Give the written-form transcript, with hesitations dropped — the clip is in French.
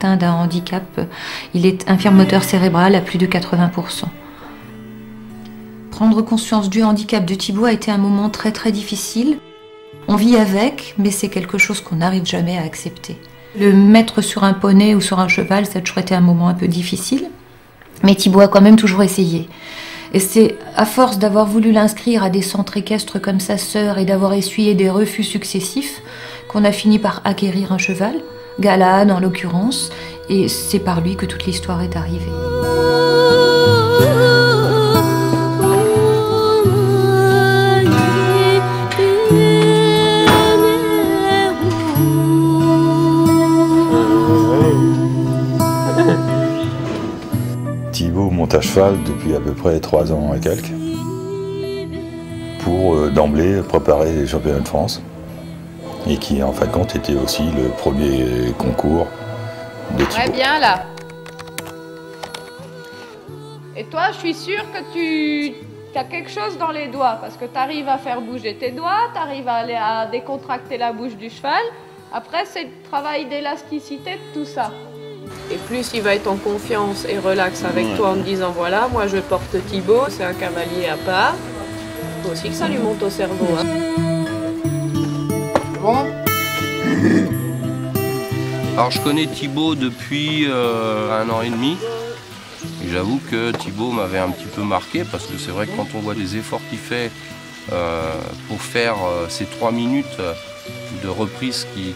atteint d'un handicap. Il est infirme moteur cérébral à plus de 80%. Prendre conscience du handicap de Thibaut a été un moment très très difficile. On vit avec, mais c'est quelque chose qu'on n'arrive jamais à accepter. Le mettre sur un poney ou sur un cheval, ça a toujours été un moment un peu difficile. Mais Thibaut a quand même toujours essayé. Et c'est à force d'avoir voulu l'inscrire à des centres équestres comme sa sœur et d'avoir essuyé des refus successifs qu'on a fini par acquérir un cheval, Galahad en l'occurrence, et c'est par lui que toute l'histoire est arrivée. Thibaut monte à cheval depuis à peu près 3 ans et quelques pour d'emblée préparer les championnats de France et qui en fin de compte était aussi le premier concours de Thibaut. Ouais, bien là. Et toi, je suis sûre que tu as quelque chose dans les doigts parce que tu arrives à faire bouger tes doigts, tu arrives à décontracter la bouche du cheval. Après, c'est le travail d'élasticité de tout ça. Et plus il va être en confiance et relax avec toi en te disant voilà, moi je porte Thibaut, c'est un cavalier à part. Il faut aussi que ça lui monte au cerveau. Hein. Bon. Alors je connais Thibaut depuis 1 an et demi. Et j'avoue que Thibaut m'avait un petit peu marqué parce que c'est vrai que quand on voit les efforts qu'il fait pour faire ces 3 minutes de reprise qui